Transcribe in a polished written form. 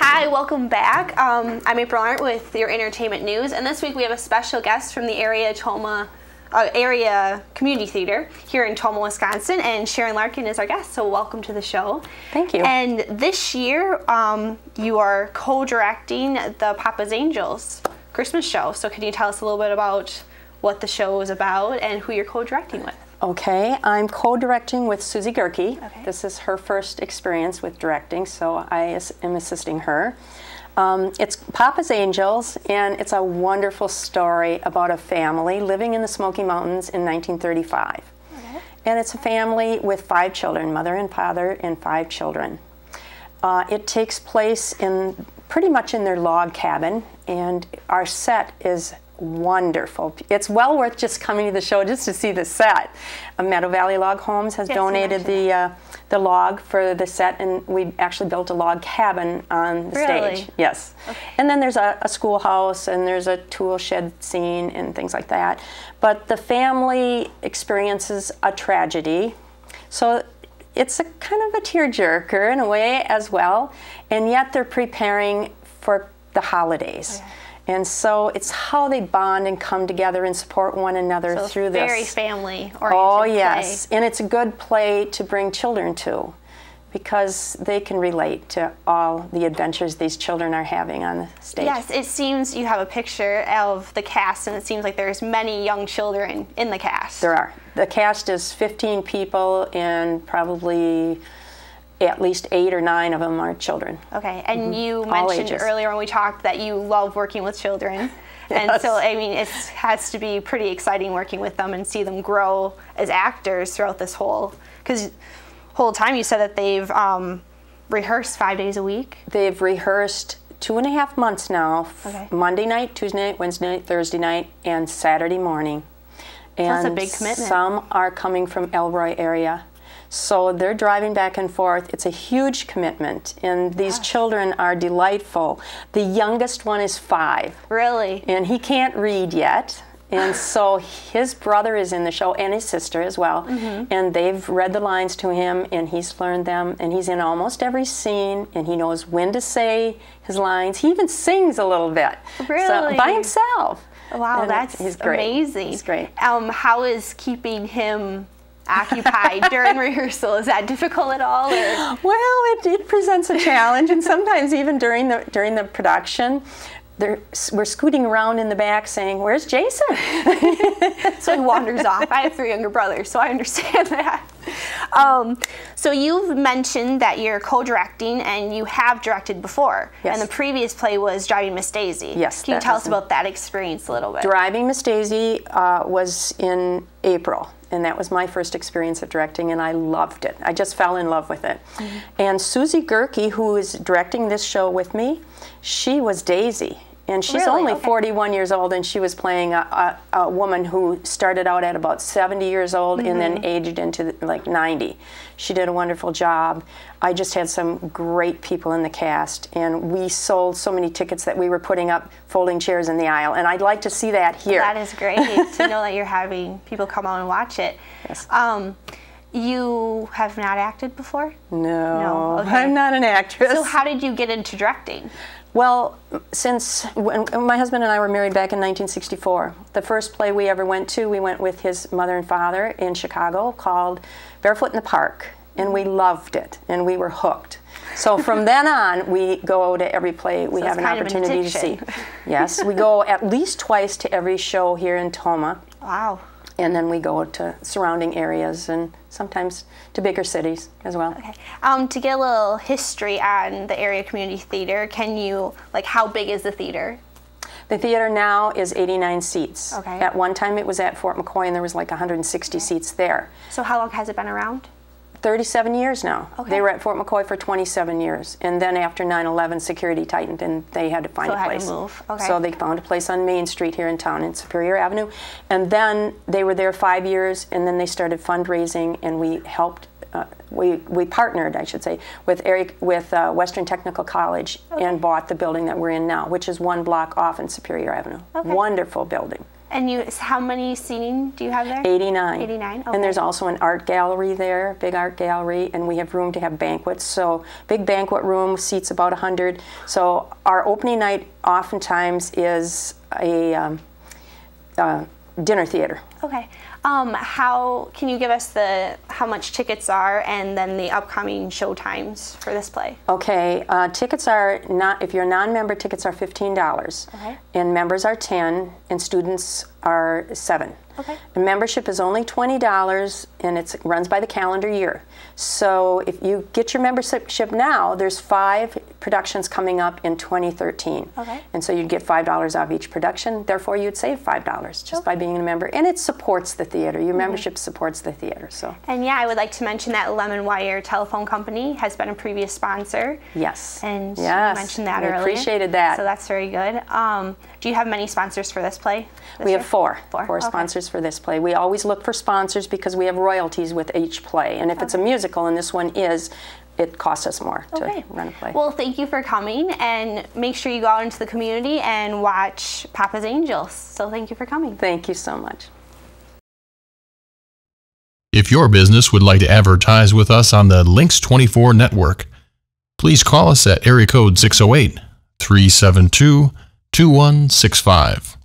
Hi, welcome back. I'm April Arndt with your entertainment news, and this week we have a special guest from the Tomah Area Community Theatre here in Tomah, Wisconsin, and Sharon Larkin is our guest, so welcome to the show. Thank you. And this year you are co-directing the Papa's Angels Christmas show, so can you tell us a little bit about what the show is about and who you're co-directing with? Okay, I'm co-directing with Susie Gerke. Okay. This is her first experience with directing, so I am assisting her. It's Papa's Angels, and it's a wonderful story about a family living in the Smoky Mountains in 1935. Okay. And it's a family with 5 children, mother and father and 5 children. It takes place pretty much in their log cabin, and our set is wonderful. It's well worth just coming to the show just to see the set. Meadow Valley Log Homes has donated the log for the set, and we actually built a log cabin on the stage. Yes. Okay. And then there's a schoolhouse, and there's a tool shed scene and things like that. But the family experiences a tragedy, so it's a kind of a tearjerker in a way as well, and yet they're preparing for the holidays. Okay. And so it's how they bond and come together and support one another through this. Very family-oriented Oh, yes. Play. And it's a good play to bring children to, because they can relate to all the adventures these children are having on the stage. Yes, it seems you have a picture of the cast, and it seems like there's many young children in the cast. There are. The cast is 15 people, and probably at least 8 or 9 of them are children. Okay, and you mentioned earlier when we talked that you love working with children. Yes. And so, I mean, it has to be pretty exciting working with them and see them grow as actors throughout this whole time. You said that they've rehearsed 5 days a week? They've rehearsed 2.5 months now. Okay. Monday night, Tuesday night, Wednesday night, Thursday night, and Saturday morning. So and that's a big commitment. Some are coming from Elroy area. So they're driving back and forth. It's a huge commitment, and these children are delightful. The youngest one is 5. Really? And he can't read yet, and so his brother is in the show, and his sister as well, and they've read the lines to him, and he's learned them, and he's in almost every scene, and he knows when to say his lines. He even sings a little bit. Really? So, by himself. Wow, and he's great. Amazing. He's great. How is keeping him occupied during rehearsal? Is that difficult at all? Or? Well, it presents a challenge, and sometimes even during the production, we're scooting around in the back saying, "Where's Jason?" So he wanders off. I have 3 younger brothers, so I understand that. So you've mentioned that you're co-directing, and you have directed before. Yes. And the previous play was Driving Miss Daisy. Yes. Can you tell us about that experience a little bit? Driving Miss Daisy was in April, and that was my first experience of directing, and I loved it. I just fell in love with it. And Susie Gerke, who is directing this show with me, she was Daisy. And she's only 41 years old, and she was playing a woman who started out at about 70 years old and then aged into like 90. She did a wonderful job. I just had some great people in the cast, and we sold so many tickets that we were putting up folding chairs in the aisle, and I'd like to see that here. That is great to know that you're having people come out and watch it. Yes. You have not acted before? No, okay. I'm not an actress. So how did you get into directing? Well, since when my husband and I were married back in 1964, the first play we ever went to, we went with his mother and father in Chicago, called Barefoot in the Park, and we loved it, and we were hooked. So from then on, we go to every play we have an opportunity to see. Yes, we go at least twice to every show here in Tomah. Wow. And then we go to surrounding areas and sometimes to bigger cities as well. Okay. To get a little history on the Area Community Theatre, can you, how big is the theater? The theater now is 89 seats. Okay. At one time it was at Fort McCoy, and there was like 160 seats there. So how long has it been around? 37 years now. Okay. They were at Fort McCoy for 27 years. And then after 9/11, security tightened, and they had to find a place. So had to move. Okay. So they found a place on Main Street here in town, in Superior Avenue. And then they were there 5 years, and then they started fundraising, and we helped, we partnered, I should say, with Western Technical College and bought the building that we're in now, which is 1 block off in Superior Avenue. Okay. Wonderful building. And how many seating do you have there? 89. 89, okay. And there's also an art gallery there, big art gallery, and we have room to have banquets. So big banquet room seats about 100. So our opening night oftentimes is a dinner theater. Okay. How can you give us how much tickets are and then the upcoming show times for this play? Okay, tickets are not, if you're a non-member, tickets are $15. Okay. And members are 10, and students are 7. Okay. The membership is only $20, and it runs by the calendar year. So if you get your membership now, there's 5 productions coming up in 2013. Okay. And so you'd get $5 off each production. Therefore, you'd save $5 just by being a member. And it supports the theater. Your membership supports the theater. So. And yeah, I would like to mention that Lemon Wire Telephone Company has been a previous sponsor. Yes. And you yes. mentioned that we earlier. Appreciated that. So that's very good. Do you have many sponsors for this play? We have 4. 4 4 sponsors for this play. We always look for sponsors because we have royalties with each play. And if it's a musical, and this one is, it costs us more to run a play. Well, thank you for coming, and make sure you go out into the community and watch Papa's Angels. So thank you for coming. Thank you so much. If your business would like to advertise with us on the Lynxx 24 network, please call us at area code 608-372-2165.